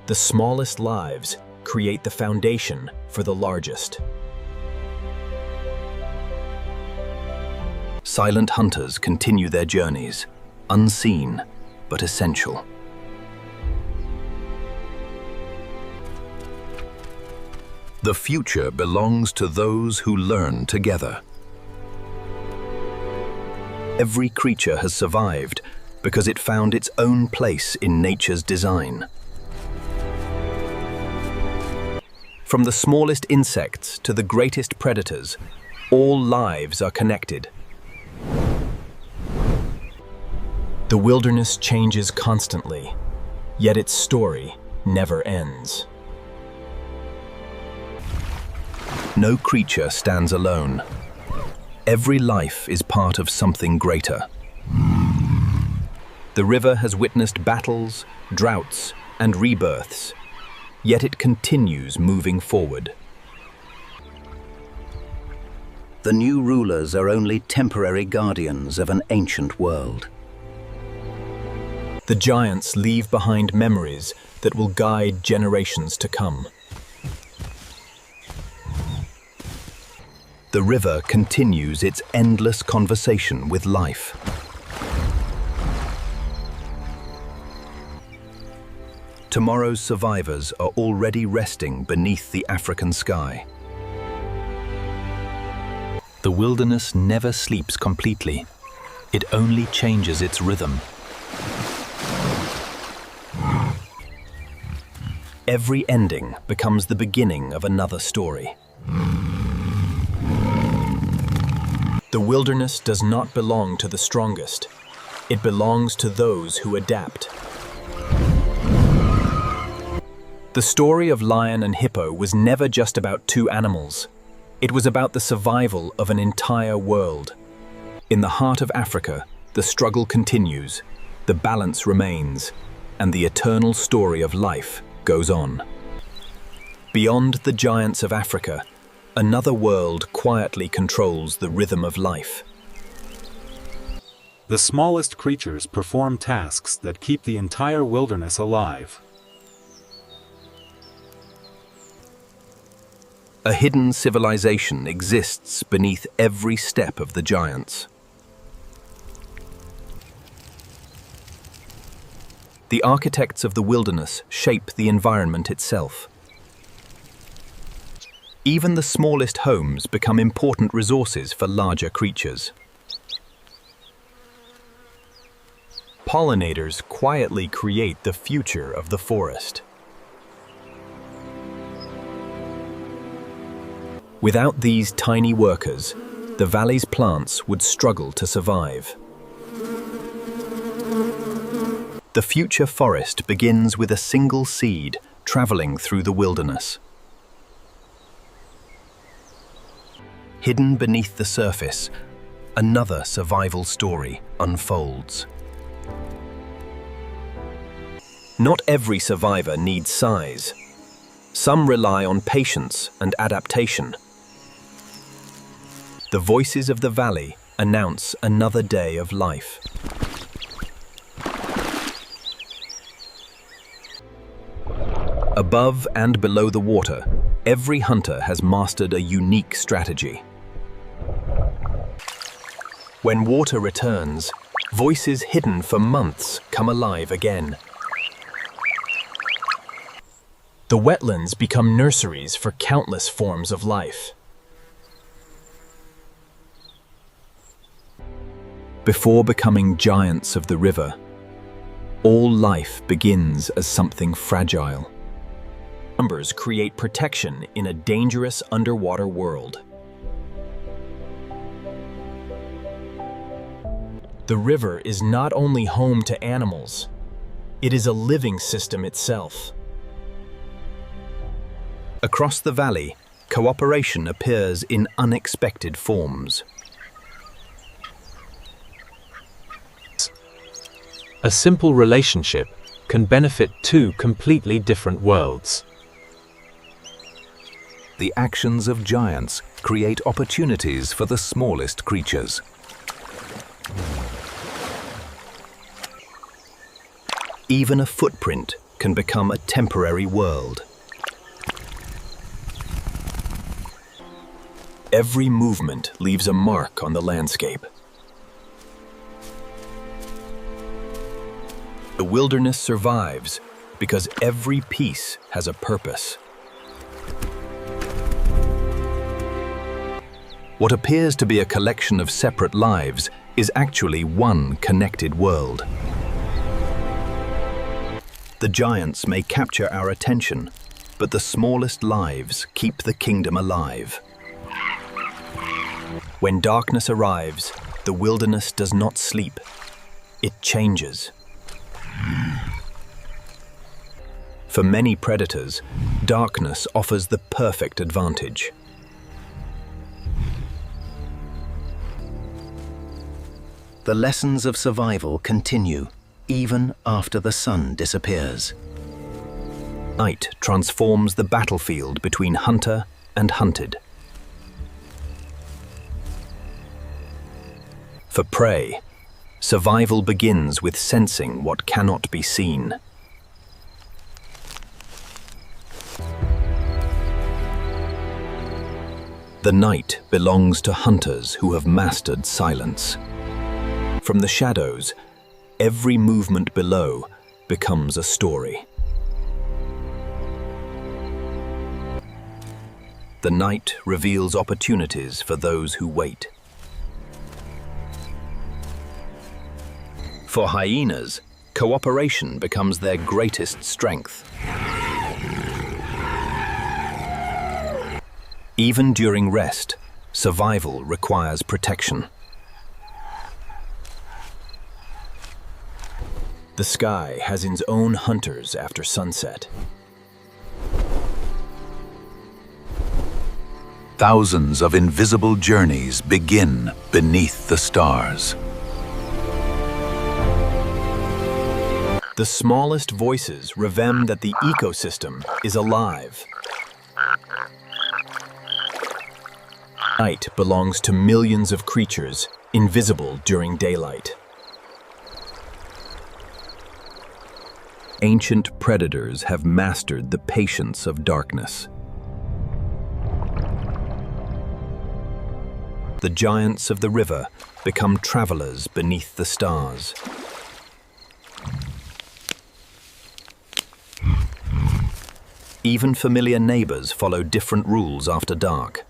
The smallest lives create the foundation for the largest. Silent hunters continue their journeys, unseen but essential. The future belongs to those who learn together. Every creature has survived because it found its own place in nature's design. From the smallest insects to the greatest predators, all lives are connected. The wilderness changes constantly, yet its story never ends. No creature stands alone. Every life is part of something greater. The river has witnessed battles, droughts, and rebirths, yet it continues moving forward. The new rulers are only temporary guardians of an ancient world. The giants leave behind memories that will guide generations to come. The river continues its endless conversation with life. Tomorrow's survivors are already resting beneath the African sky. The wilderness never sleeps completely. It only changes its rhythm. Every ending becomes the beginning of another story. The wilderness does not belong to the strongest. It belongs to those who adapt. The story of lion and hippo was never just about two animals. It was about the survival of an entire world. In the heart of Africa, the struggle continues, the balance remains, and the eternal story of life goes on. Beyond the giants of Africa, another world quietly controls the rhythm of life. The smallest creatures perform tasks that keep the entire wilderness alive. A hidden civilization exists beneath every step of the giants. The architects of the wilderness shape the environment itself. Even the smallest homes become important resources for larger creatures. Pollinators quietly create the future of the forest. Without these tiny workers, the valley's plants would struggle to survive. The future forest begins with a single seed traveling through the wilderness. Hidden beneath the surface, another survival story unfolds. Not every survivor needs size. Some rely on patience and adaptation. The voices of the valley announce another day of life. Above and below the water, every hunter has mastered a unique strategy. When water returns, voices hidden for months come alive again. The wetlands become nurseries for countless forms of life. Before becoming giants of the river, all life begins as something fragile. Numbers create protection in a dangerous underwater world. The river is not only home to animals, it is a living system itself. Across the valley, cooperation appears in unexpected forms. A simple relationship can benefit two completely different worlds. The actions of giants create opportunities for the smallest creatures. Even a footprint can become a temporary world. Every movement leaves a mark on the landscape. The wilderness survives because every piece has a purpose. What appears to be a collection of separate lives is actually one connected world. The giants may capture our attention, but the smallest lives keep the kingdom alive. When darkness arrives, the wilderness does not sleep. It changes. For many predators, darkness offers the perfect advantage. The lessons of survival continue even after the sun disappears. Night transforms the battlefield between hunter and hunted. For prey, survival begins with sensing what cannot be seen. The night belongs to hunters who have mastered silence. From the shadows, every movement below becomes a story. The night reveals opportunities for those who wait. For hyenas, cooperation becomes their greatest strength. Even during rest, survival requires protection. The sky has its own hunters after sunset. Thousands of invisible journeys begin beneath the stars. The smallest voices reveal that the ecosystem is alive. Night belongs to millions of creatures, invisible during daylight. Ancient predators have mastered the patience of darkness. The giants of the river become travelers beneath the stars. Even familiar neighbors follow different rules after dark.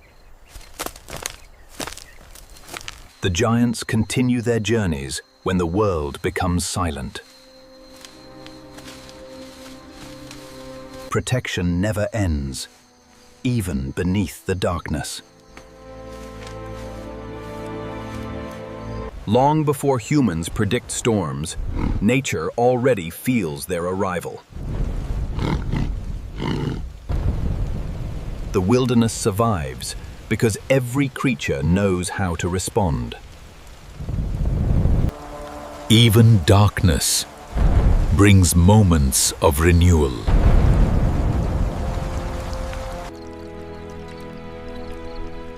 The giants continue their journeys when the world becomes silent. Protection never ends, even beneath the darkness. Long before humans predict storms, nature already feels their arrival. The wilderness survives because every creature knows how to respond. Even darkness brings moments of renewal.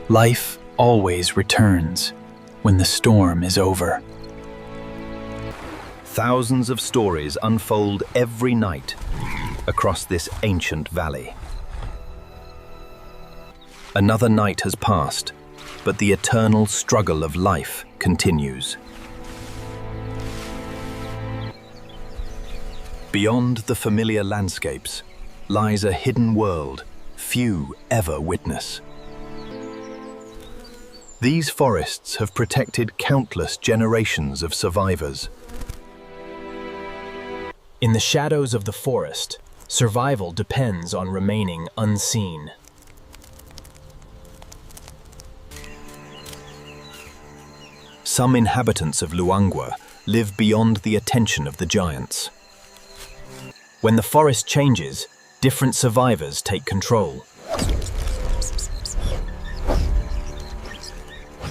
Life always returns when the storm is over. Thousands of stories unfold every night across this ancient valley. Another night has passed, but the eternal struggle of life continues. Beyond the familiar landscapes lies a hidden world few ever witness. These forests have protected countless generations of survivors. In the shadows of the forest, survival depends on remaining unseen. Some inhabitants of Luangwa live beyond the attention of the giants. When the forest changes, different survivors take control.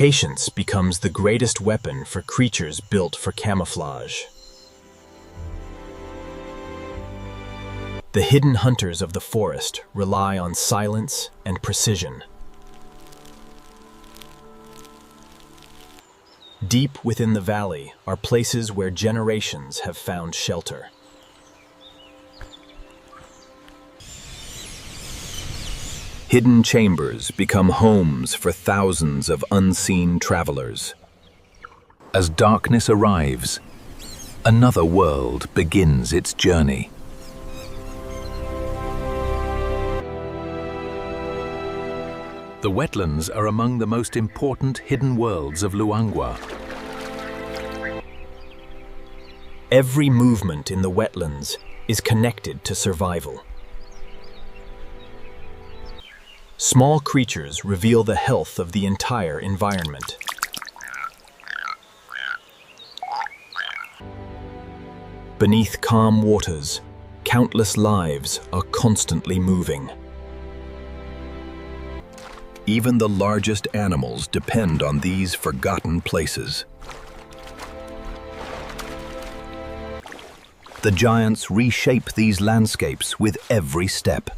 Patience becomes the greatest weapon for creatures built for camouflage. The hidden hunters of the forest rely on silence and precision. Deep within the valley are places where generations have found shelter. Hidden chambers become homes for thousands of unseen travelers. As darkness arrives, another world begins its journey. The wetlands are among the most important hidden worlds of Luangwa. Every movement in the wetlands is connected to survival. Small creatures reveal the health of the entire environment. Beneath calm waters, countless lives are constantly moving. Even the largest animals depend on these forgotten places. The giants reshape these landscapes with every step.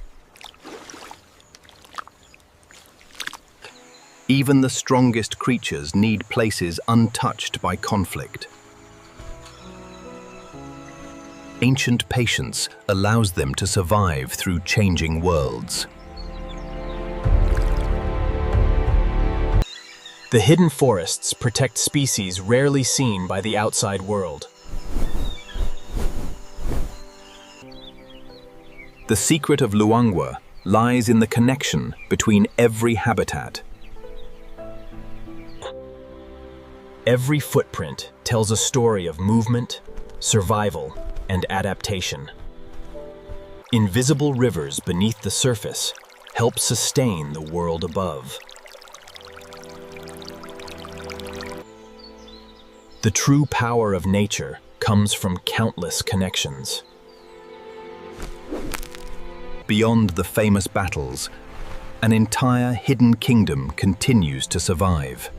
Even the strongest creatures need places untouched by conflict. Ancient patience allows them to survive through changing worlds. The hidden forests protect species rarely seen by the outside world. The secret of Luangwa lies in the connection between every habitat. Every footprint tells a story of movement, survival, and adaptation. Invisible rivers beneath the surface help sustain the world above. The true power of nature comes from countless connections. Beyond the famous battles, an entire hidden kingdom continues to survive.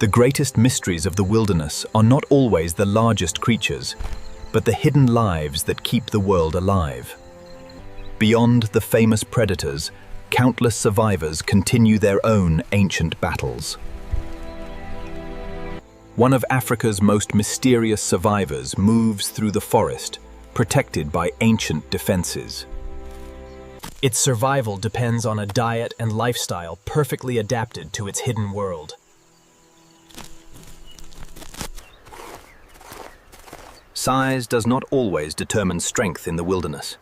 The greatest mysteries of the wilderness are not always the largest creatures, but the hidden lives that keep the world alive. Beyond the famous predators, countless survivors continue their own ancient battles. One of Africa's most mysterious survivors moves through the forest, protected by ancient defenses. Its survival depends on a diet and lifestyle perfectly adapted to its hidden world. Size does not always determine strength in the wilderness.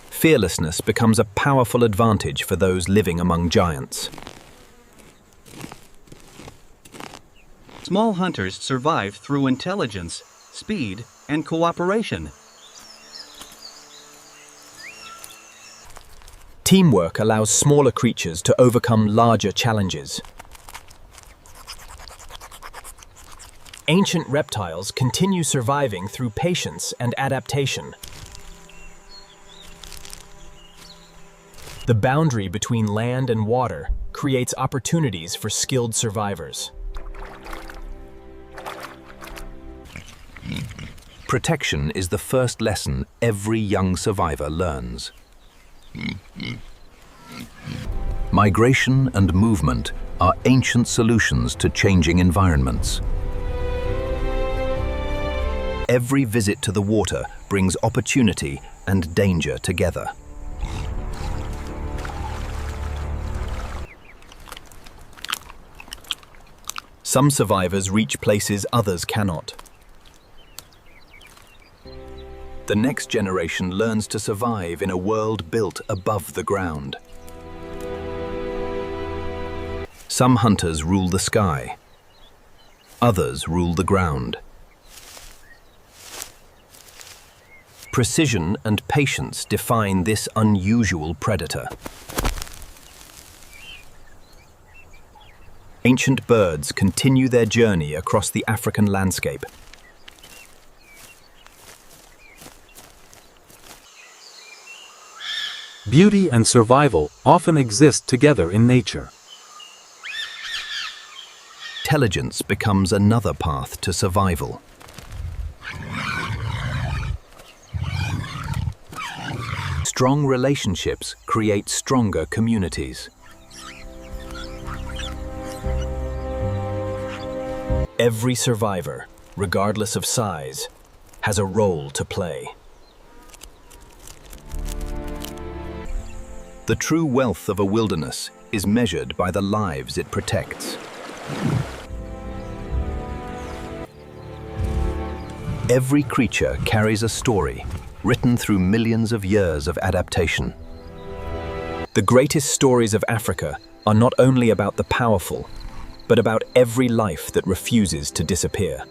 Fearlessness becomes a powerful advantage for those living among giants. Small hunters survive through intelligence, speed, and cooperation. Teamwork allows smaller creatures to overcome larger challenges. Ancient reptiles continue surviving through patience and adaptation. The boundary between land and water creates opportunities for skilled survivors. Protection is the first lesson every young survivor learns. Migration and movement are ancient solutions to changing environments. Every visit to the water brings opportunity and danger together. Some survivors reach places others cannot. The next generation learns to survive in a world built above the ground. Some hunters rule the sky. Others rule the ground. Precision and patience define this unusual predator. Ancient birds continue their journey across the African landscape. Beauty and survival often exist together in nature. Intelligence becomes another path to survival. Strong relationships create stronger communities. Every survivor, regardless of size, has a role to play. The true wealth of a wilderness is measured by the lives it protects. Every creature carries a story, written through millions of years of adaptation. The greatest stories of Africa are not only about the powerful, but about every life that refuses to disappear.